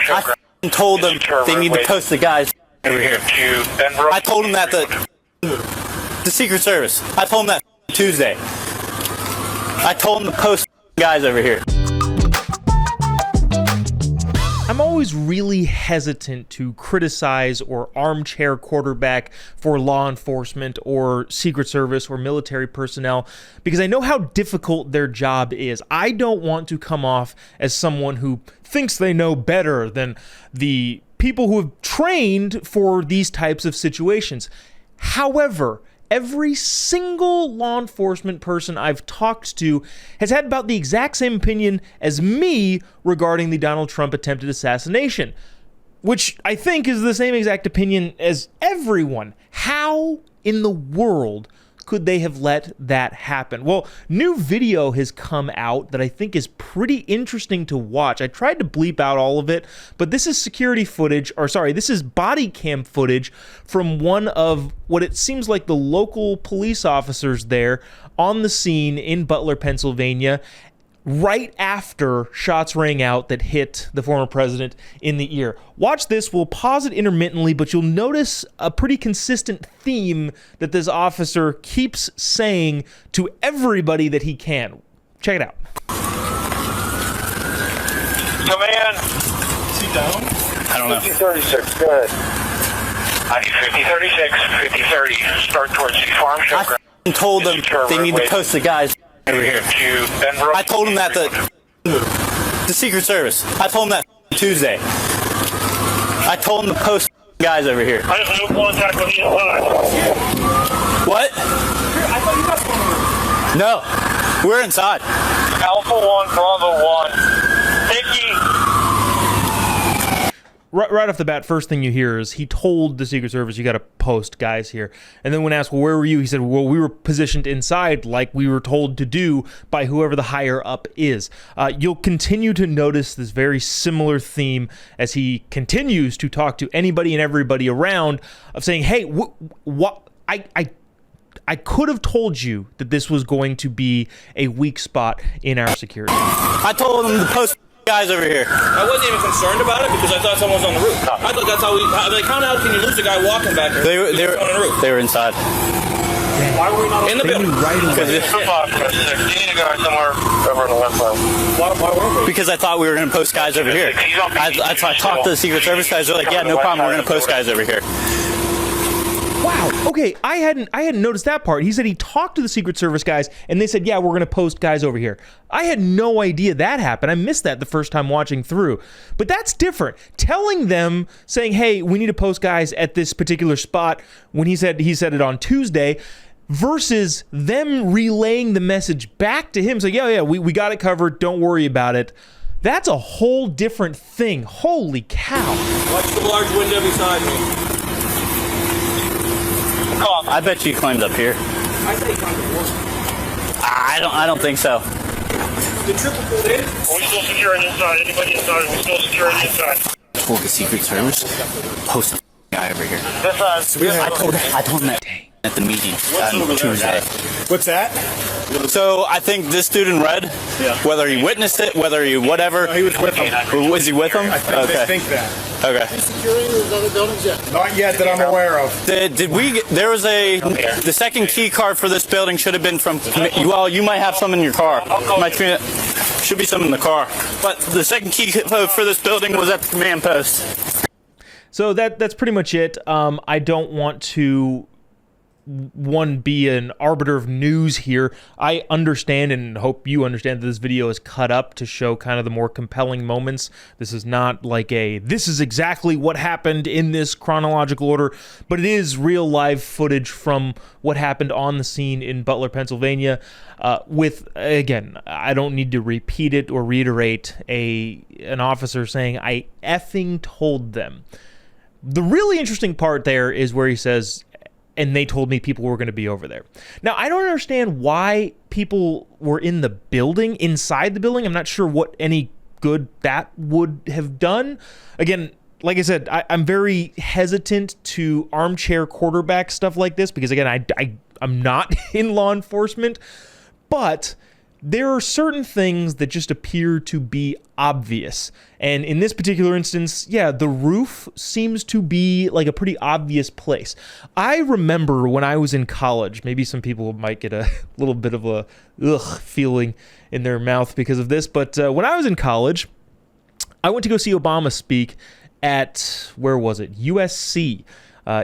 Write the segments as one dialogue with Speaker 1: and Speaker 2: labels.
Speaker 1: I told them they need to post the guys over here. I told them that the Secret Service. I told them that Tuesday. I told them to post guys over here.
Speaker 2: I'm always really hesitant to criticize or armchair quarterback for law enforcement or Secret Service or military personnel because I know how difficult their job is. I don't want to come off as someone who thinks they know better than the people who have trained for these types of situations. However, every single law enforcement person I've talked to has had about the exact same opinion as me regarding the Donald Trump attempted assassination, which I think is the same exact opinion as everyone. How in the world could they have let that happen? Well, new video has come out that I think is pretty interesting to watch. I tried to bleep out all of it, but this is this is body cam footage from one of what it seems like the local police officers there on the scene in Butler, Pennsylvania, right after shots rang out that hit the former president in the ear. Watch this. We'll pause it intermittently, but you'll notice a pretty consistent theme that this officer keeps saying to everybody that he can. Check it out.
Speaker 3: Command.
Speaker 1: Is he down? I don't know.
Speaker 3: 5036, go ahead. I need 5036, 5030, start towards the farm shop.
Speaker 1: I told them they need to post the guys over here. I told them that the Secret Service. I told them that Tuesday. I told them to post guys over here.
Speaker 3: I have no contact with you alive.
Speaker 1: What?
Speaker 4: I thought you got one.
Speaker 1: No, we're inside.
Speaker 3: Alpha 1, Bravo 1. Mickey.
Speaker 2: Right off the bat, first thing you hear is he told the Secret Service, you got to post guys here. And then when asked, well, where were you? He said, well, we were positioned inside like we were told to do by whoever the higher up is. You'll continue to notice this very similar theme as he continues to talk to anybody and everybody around of saying, hey, I could have told you that this was going to be a weak spot in our security.
Speaker 1: I told them to post guys over here.
Speaker 4: I wasn't even concerned about it because I thought someone was on the roof. I thought that's how how can you lose a guy walking back there?
Speaker 1: They were
Speaker 4: on the roof.
Speaker 1: They were inside.
Speaker 4: Why were we not in the building?
Speaker 2: Right away.
Speaker 3: You need to go somewhere over on the left side.
Speaker 4: Why weren't we?
Speaker 1: Because I thought we were going to post guys over here. I talked to the Secret Service guys. They're like, yeah, no problem. We're going to post guys over here.
Speaker 2: Wow. Okay, I hadn't noticed that part. He said he talked to the Secret Service guys, and they said, yeah, we're going to post guys over here. I had no idea that happened. I missed that the first time watching through. But that's different. Telling them, saying, hey, we need to post guys at this particular spot when he said it on Tuesday, versus them relaying the message back to him. So, yeah, we got it covered. Don't worry about it. That's a whole different thing. Holy cow.
Speaker 4: Watch the large window beside me.
Speaker 1: I bet you he climbed up here.
Speaker 4: I say he climbed the wall.
Speaker 1: I don't think so.
Speaker 4: The triple pulled in.
Speaker 3: Are we still securing inside? Anybody inside? Are we still securing inside?
Speaker 1: Told the Secret Service, post a guy over here.
Speaker 3: This side.
Speaker 1: I told him that at the meeting on Tuesday.
Speaker 5: What's that?
Speaker 1: So I think this dude in red, whether he witnessed it, whether he whatever.
Speaker 5: No, he was with him.
Speaker 1: Was he with him?
Speaker 5: I think that.
Speaker 1: Okay.
Speaker 4: Securing those other buildings yet?
Speaker 5: Not yet that I'm aware of.
Speaker 1: Did we? There was the second key card for this building should have been from. Well, you might have some in your car. Should be some in the car. But the second key for this building was at the command post.
Speaker 2: So that's pretty much it. I don't want to be an arbiter of news here. I understand and hope you understand that this video is cut up to show kind of the more compelling moments. This is not like this is exactly what happened in this chronological order, but it is real live footage from what happened on the scene in Butler, Pennsylvania. With, again, I don't need to repeat it or reiterate an officer saying, I effing told them. The really interesting part there is where he says, and they told me people were going to be over there. Now, I don't understand why people were in the building, inside the building. I'm not sure what any good that would have done. Again, like I said, I'm very hesitant to armchair quarterback stuff like this because, again, I'm not in law enforcement. But there are certain things that just appear to be obvious. And in this particular instance, yeah, the roof seems to be like a pretty obvious place. I remember when I was in college, maybe some people might get a little bit of a ugh feeling in their mouth because of this, but when I was in college, I went to go see Obama speak at, where was it? USC.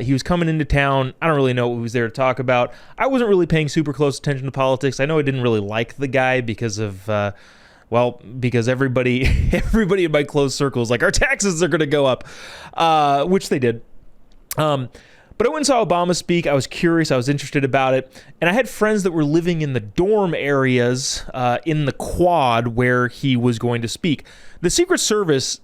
Speaker 2: He was coming into town. I don't really know what he was there to talk about. I wasn't really paying super close attention to politics. I know I didn't really like the guy because of, because everybody in my close circle is like, our taxes are going to go up, which they did. But I went and saw Obama speak. I was curious. I was interested about it. And I had friends that were living in the dorm areas in the quad where he was going to speak. The Secret Service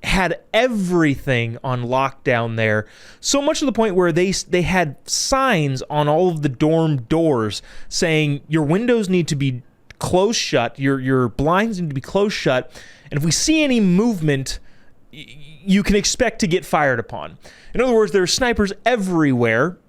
Speaker 2: had everything on lockdown there, so much to the point where they had signs on all of the dorm doors saying your windows need to be closed shut, your blinds need to be closed shut, and if we see any movement, you can expect to get fired upon. In other words, there are snipers everywhere,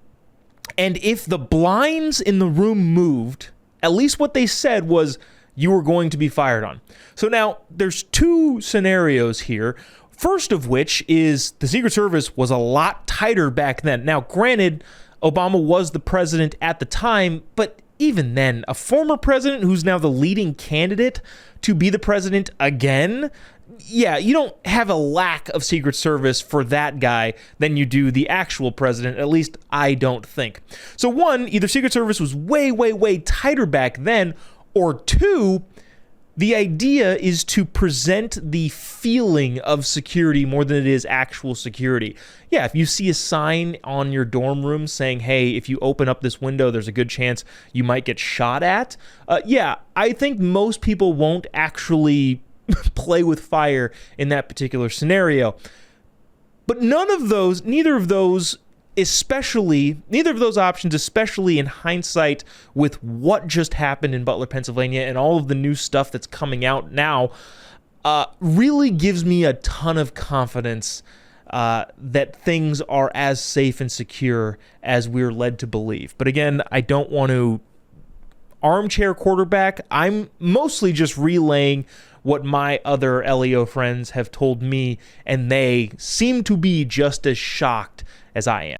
Speaker 2: and if the blinds in the room moved, at least what they said was you were going to be fired on. So now there's two scenarios here. First of which is the Secret Service was a lot tighter back then. Now, granted, Obama was the president at the time, but even then, a former president who's now the leading candidate to be the president again, yeah, you don't have a lack of Secret Service for that guy than you do the actual president, at least I don't think. So one, either Secret Service was way, way, way tighter back then, or two, the idea is to present the feeling of security more than it is actual security. Yeah, if you see a sign on your dorm room saying, hey, if you open up this window, there's a good chance you might get shot at. Yeah, I think most people won't actually play with fire in that particular scenario. But neither of those options, especially in hindsight with what just happened in Butler, Pennsylvania, and all of the new stuff that's coming out now, really gives me a ton of confidence that things are as safe and secure as we're led to believe. But again, I don't want to armchair quarterback. I'm mostly just relaying what my other LEO friends have told me, and they seem to be just as shocked as I am.